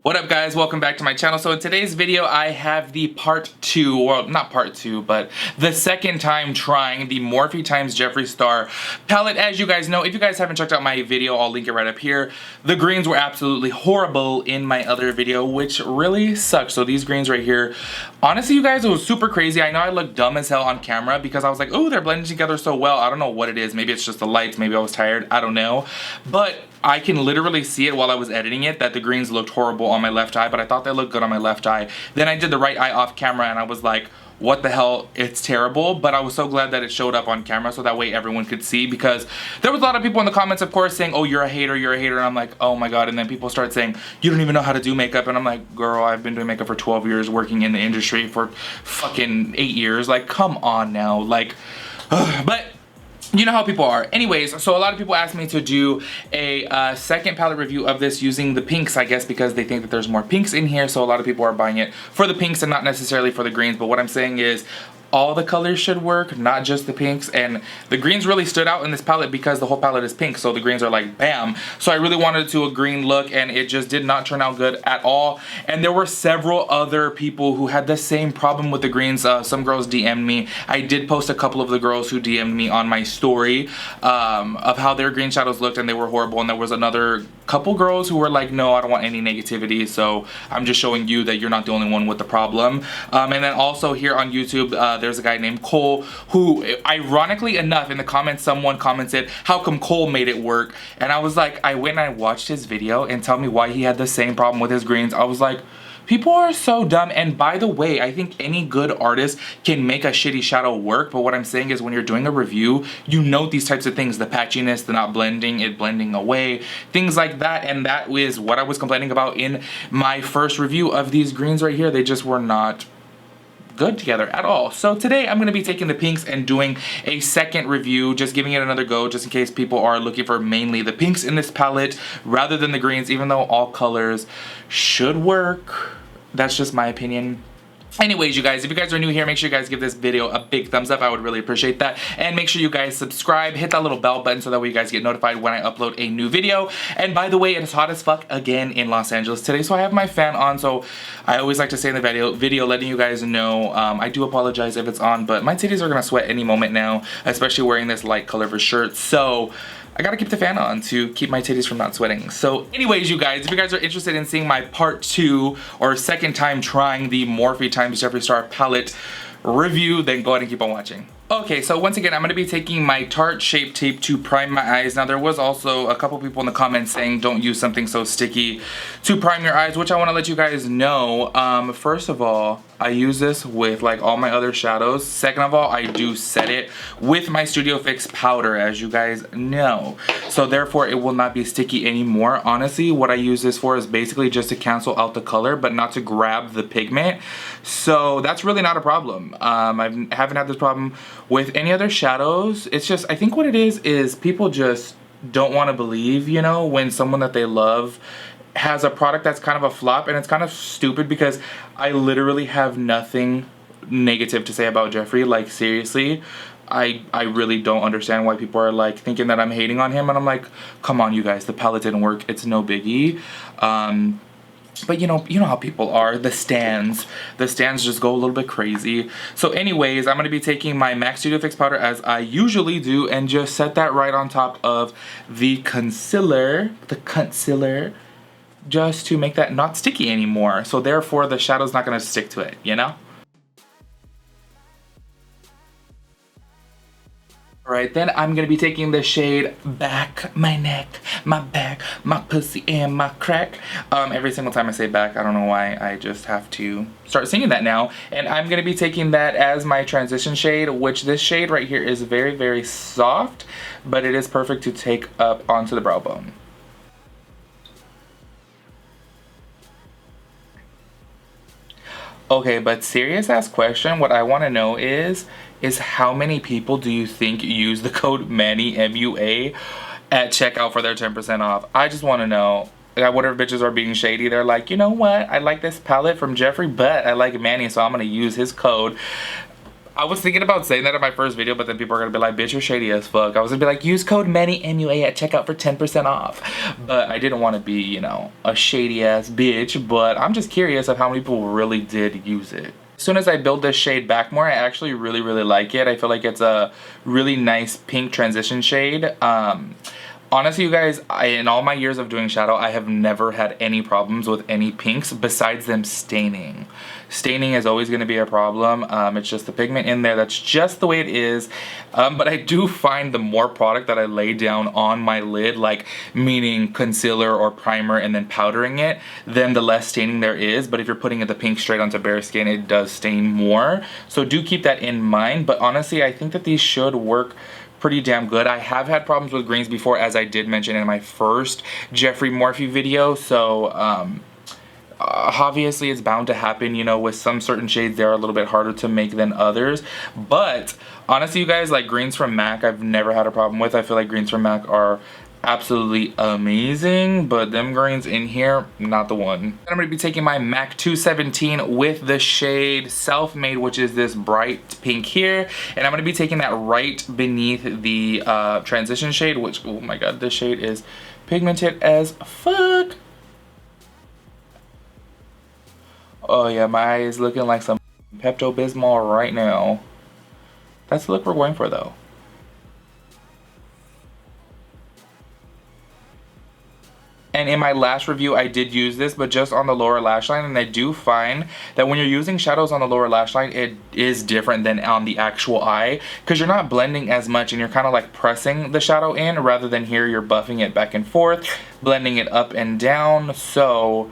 What up guys, welcome back to my channel. So in today's video I have the part 2, well not part 2, but the second time trying the Morphe x Jeffree Star palette. As you guys know, if you guys haven't checked out my video, I'll link it right up here. The greens were absolutely horrible in my other video, which really sucked. So these greens right here, honestly you guys, it was super crazy. I know I look dumb as hell on camera because I was like, oh, they're blending together so well. I don't know what it is. Maybe it's just the lights, maybe I was tired, I don't know. But I can literally see it while I was editing it that the greens looked horrible on my left eye, but I thought they looked good on my left eye. Then I did the right eye off camera and I was like, what the hell, it's terrible. But I was so glad that it showed up on camera so that way everyone could see, because there was a lot of people in the comments, of course, saying, oh, you're a hater, and I'm like, oh my god. And then people start saying, you don't even know how to do makeup, and I'm like, girl, I've been doing makeup for 12 years, working in the industry for fucking 8 years, like, come on now, like, but you know how people are. Anyways, so a lot of people asked me to do a second palette review of this using the pinks, I guess, because they think that there's more pinks in here. So a lot of people are buying it for the pinks and not necessarily for the greens. But what I'm saying is all the colors should work, not just the pinks. And the greens really stood out in this palette because the whole palette is pink, so the greens are like bam. So I really wanted to do a green look and it just did not turn out good at all. And there were several other people who had the same problem with the greens. Some girls DM'd me. I did post a couple of the girls who DM'd me on my story of how their green shadows looked and they were horrible. And there was another couple girls who were like, no, I don't want any negativity, so I'm just showing you that you're not the only one with the problem. And then also here on YouTube, there's a guy named Cole who, ironically enough, in the comments someone commented, how come Cole made it work? And I was like, I went and I watched his video and tell me why he had the same problem with his greens. I was like, people are so dumb. And by the way, I think any good artist can make a shitty shadow work, but what I'm saying is when you're doing a review, you note these types of things, the patchiness, the not blending, it blending away, things like that. And that is what I was complaining about in my first review of these greens right here. They just were not good together at all. So today I'm going to be taking the pinks and doing a second review, just giving it another go, just in case people are looking for mainly the pinks in this palette rather than the greens, even though all colors should work. That's just my opinion. Anyways, you guys, if you guys are new here, make sure you guys give this video a big thumbs up. I would really appreciate that. And make sure you guys subscribe, hit that little bell button so that way you guys get notified when I upload a new video. And by the way, it is hot as fuck again in Los Angeles today, so I have my fan on. So I always like to say in the video letting you guys know, I do apologize if it's on, but my titties are gonna sweat any moment now, especially wearing this light color of a shirt. So I gotta keep the fan on to keep my titties from not sweating. So anyways, you guys, if you guys are interested in seeing my part 2 or second time trying the Morphe x Jeffree Star palette review, then go ahead and keep on watching. Okay, so once again, I'm going to be taking my Tarte Shape Tape to prime my eyes. Now, there was also a couple people in the comments saying don't use something so sticky to prime your eyes, which I want to let you guys know. First of all, I use this with like all my other shadows. Second of all, I do set it with my Studio Fix powder, as you guys know. So therefore, it will not be sticky anymore. Honestly, what I use this for is basically just to cancel out the color, but not to grab the pigment. So that's really not a problem. I haven't had this problem with any other shadows. It's just, I think what it is people just don't want to believe, you know, when someone that they love has a product that's kind of a flop. And it's kind of stupid because I literally have nothing negative to say about Jeffree. Like, seriously, I really don't understand why people are like thinking that I'm hating on him. And I'm like, come on, you guys, the palette didn't work. It's no biggie. But you know how people are, the stands just go a little bit crazy. So anyways, I'm going to be taking my MAC Studio Fix powder as I usually do and just set that right on top of the concealer, just to make that not sticky anymore. So therefore the shadow's not going to stick to it, you know? Alright, then I'm going to be taking the shade Back, my neck, my back, my pussy, and my crack. Every single time I say back, I don't know why, I just have to start singing that now. And I'm going to be taking that as my transition shade, which this shade right here is very, very soft, but it is perfect to take up onto the brow bone. Okay, but serious ass question, what I want to know is how many people do you think use the code MANNY, M-U-A, at checkout for their 10% off? I just want to know. Like, whatever bitches are being shady, they're like, you know what, I like this palette from Jeffree, but I like Manny, so I'm going to use his code. I was thinking about saying that in my first video, but then people are gonna be like, bitch, you're shady as fuck. I was gonna be like, use code MANYMUA at checkout for 10% off. But I didn't want to be, you know, a shady ass bitch, but I'm just curious of how many people really did use it. As soon as I build this shade back more, I actually really like it. I feel like it's a really nice pink transition shade. Honestly, you guys, in all my years of doing shadow, I have never had any problems with any pinks besides them staining. Staining is always going to be a problem. It's just the pigment in there. That's just the way it is. But I do find the more product that I lay down on my lid, like meaning concealer or primer and then powdering it, then the less staining there is. But if you're putting the pink straight onto bare skin, it does stain more. So do keep that in mind. But honestly, I think that these should work pretty damn good. I have had problems with greens before, as I did mention in my first Jeffree Morphe video, so obviously it's bound to happen, you know, with some certain shades they're a little bit harder to make than others. But honestly, you guys, like greens from MAC I've never had a problem with. I feel like greens from MAC are absolutely amazing, but them greens in here, not the one. I'm gonna be taking my MAC 217 with the shade Self-Made, which is this bright pink here, and I'm gonna be taking that right beneath the transition shade, which, oh my god, this shade is pigmented as fuck. Oh yeah, my eye is looking like some Pepto-Bismol right now. That's the look we're going for though. And in my last review, I did use this, but just on the lower lash line. And I do find that when you're using shadows on the lower lash line, it is different than on the actual eye, because you're not blending as much and you're kind of like pressing the shadow in, rather than here you're buffing it back and forth, blending it up and down. So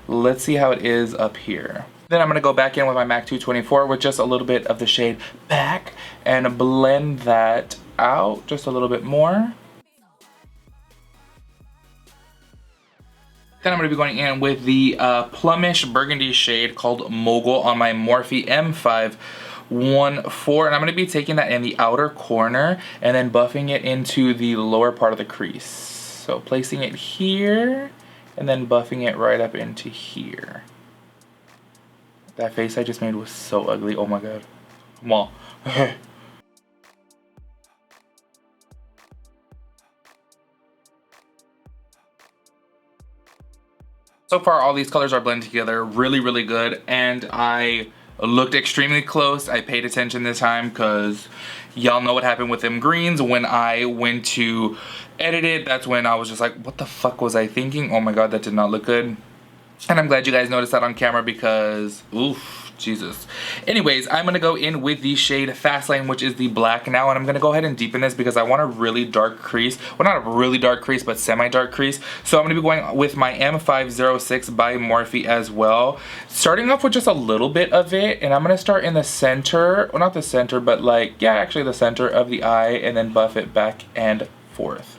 let's see how it is up here. Then I'm going to go back in with my MAC 224 with just a little bit of the shade Back and blend that out just a little bit more. Then I'm going to be going in with the plummish burgundy shade called Mogul on my Morphe M514, and I'm going to be taking that in the outer corner and then buffing it into the lower part of the crease. So placing it here and then buffing it right up into here. That face I just made was so ugly, oh my god. Come on. So far, all these colors are blended together really good, and I looked extremely close. I paid attention this time because y'all know what happened with them greens. When I went to edit it, that's when I was just like, what the fuck was I thinking? Oh my god, that did not look good. And I'm glad you guys noticed that on camera because, oof. Jesus. Anyways, I'm going to go in with the shade Fast Lane, which is the black now, and I'm going to go ahead and deepen this because I want a really dark crease. Well, not a really dark crease, but semi-dark crease. So I'm going to be going with my M506 by Morphe as well. Starting off with just a little bit of it, and I'm going to start in the center, well, not the center, but like, yeah, actually the center of the eye, and then buff it back and forth.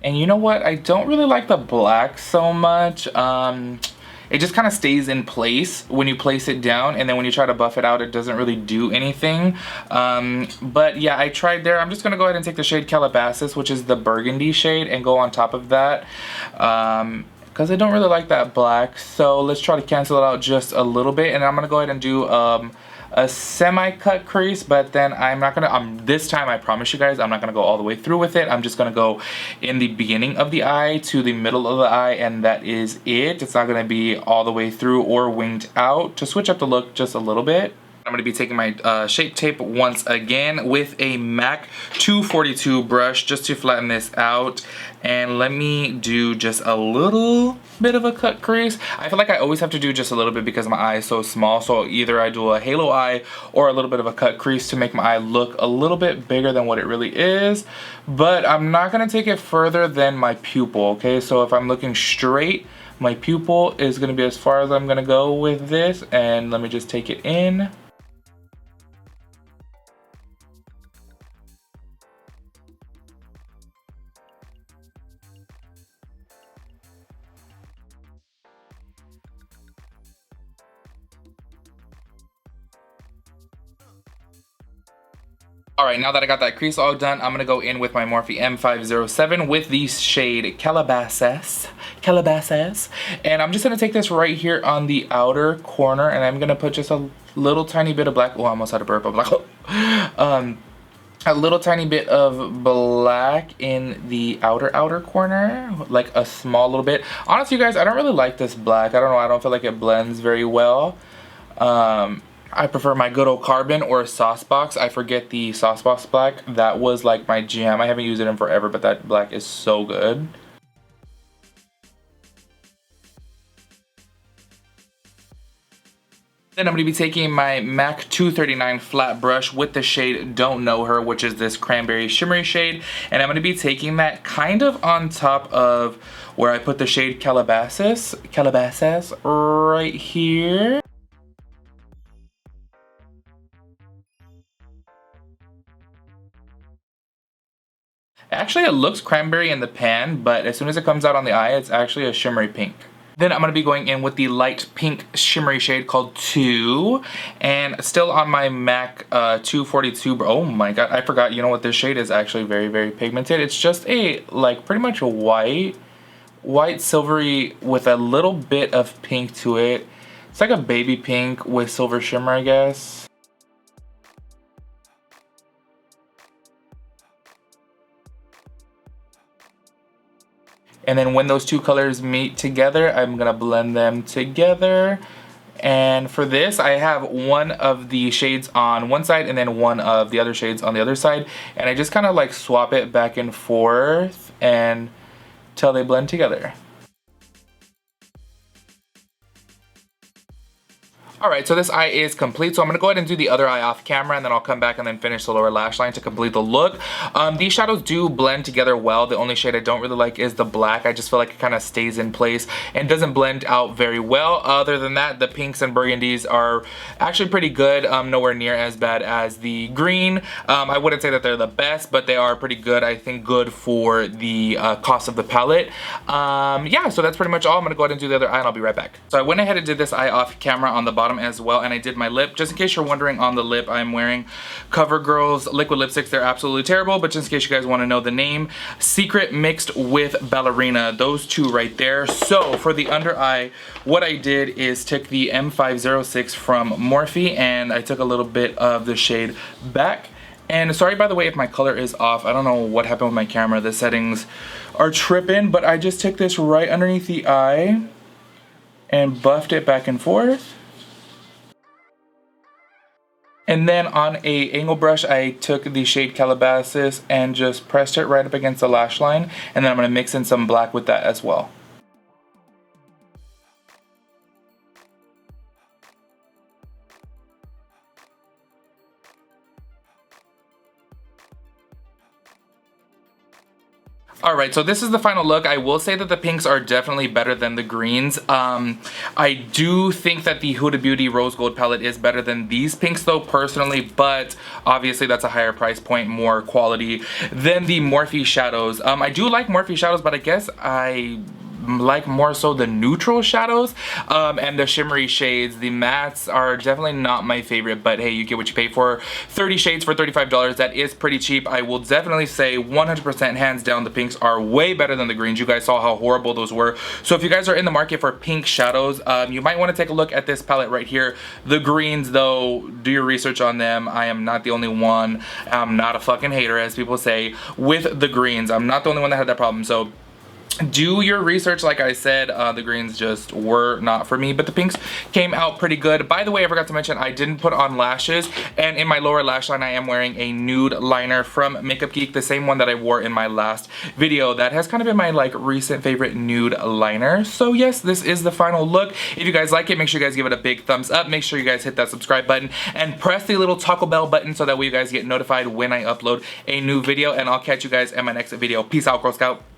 And you know what? I don't really like the black so much. It just kind of stays in place when you place it down, and then when you try to buff it out, it doesn't really do anything. But yeah, I tried there. I'm just gonna go ahead and take the shade Calabasas, which is the burgundy shade, and go on top of that. Because I don't really like that black. So let's try to cancel it out just a little bit, and I'm gonna go ahead and do a semi-cut crease, but then I'm not gonna, this time I promise you guys, I'm not gonna go all the way through with it. I'm just gonna go in the beginning of the eye to the middle of the eye, and that is it. It's not gonna be all the way through or winged out, to switch up the look just a little bit. I'm going to be taking my Shape Tape once again with a MAC 242 brush just to flatten this out. And let me do just a little bit of a cut crease. I feel like I always have to do just a little bit because my eye is so small. So either I do a halo eye or a little bit of a cut crease to make my eye look a little bit bigger than what it really is. But I'm not going to take it further than my pupil, okay? So if I'm looking straight, my pupil is going to be as far as I'm going to go with this. And let me just take it in. Alright, now that I got that crease all done, I'm gonna go in with my Morphe M507 with the shade Calabasas. And I'm just gonna take this right here on the outer corner, and I'm gonna put just a little tiny bit of black. Oh, I almost had a burp. I'm like, a little tiny bit of black in the outer corner, like a small little bit. Honestly, you guys, I don't really like this black. I don't know, I don't feel like it blends very well. I prefer my good old carbon or Saucebox. I forget the Saucebox black. That was like my jam. I haven't used it in forever, but that black is so good. Then I'm going to be taking my MAC 239 flat brush with the shade Don't Know Her, which is this cranberry shimmery shade. And I'm going to be taking that kind of on top of where I put the shade Calabasas right here. Actually, it looks cranberry in the pan, but as soon as it comes out on the eye, it's actually a shimmery pink. Then I'm going to be going in with the light pink shimmery shade called 2. And still on my MAC 242. Oh my god, I forgot. You know what? This shade is actually very, very pigmented. It's just a, like, pretty much a white silvery with a little bit of pink to it. It's like a baby pink with silver shimmer, I guess. And then when those two colors meet together, I'm gonna blend them together. And for this, I have one of the shades on one side and then one of the other shades on the other side. And I just kind of like swap it back and forth and till they blend together. Alright, so this eye is complete, so I'm going to go ahead and do the other eye off camera, and then I'll come back and then finish the lower lash line to complete the look. These shadows do blend together well. The only shade I don't really like is the black. I just feel like it kind of stays in place and doesn't blend out very well. Other than that, the pinks and burgundies are actually pretty good, nowhere near as bad as the green. I wouldn't say that they're the best, but they are pretty good. I think good for the cost of the palette. Yeah, so that's pretty much all. I'm going to go ahead and do the other eye, and I'll be right back. So I went ahead and did this eye off camera on the bottom as well, and I did my lip. Just in case you're wondering, on the lip I'm wearing CoverGirl's liquid lipsticks. They're absolutely terrible, but just in case you guys want to know the name, Secret mixed with Ballerina, those two right there. So for the under eye, what I did is took the M506 from Morphe, and I took a little bit of the shade Back. And sorry, by the way, if my color is off. I don't know what happened with my camera. The settings are tripping, but I just took this right underneath the eye and buffed it back and forth. And then on a angle brush, I took the shade Calabasas and just pressed it right up against the lash line. And then I'm going to mix in some black with that as well. Alright, so this is the final look. I will say that the pinks are definitely better than the greens. I do think that the Huda Beauty Rose Gold palette is better than these pinks though, personally, but obviously that's a higher price point, more quality than the Morphe shadows. I do like Morphe shadows, but I guess I like more so the neutral shadows and the shimmery shades. The mattes are definitely not my favorite, but hey, you get what you pay for. 30 shades for $35, that is pretty cheap. I will definitely say 100% hands down the pinks are way better than the greens. You guys saw how horrible those were. So if you guys are in the market for pink shadows, you might want to take a look at this palette right here. The greens though, do your research on them. I am not the only one. I'm not a fucking hater, as people say, with the greens. I'm not the only one that had that problem. So do your research. Like I said, the greens just were not for me, but the pinks came out pretty good. By the way, I forgot to mention, I didn't put on lashes, and in my lower lash line I am wearing a nude liner from Makeup Geek, the same one that I wore in my last video. That has kind of been my like recent favorite nude liner. So yes, this is the final look. If you guys like it, make sure you guys give it a big thumbs up. Make sure you guys hit that subscribe button and press the little Taco Bell button so that way you guys get notified when I upload a new video, and I'll catch you guys in my next video. Peace out, Girl Scout.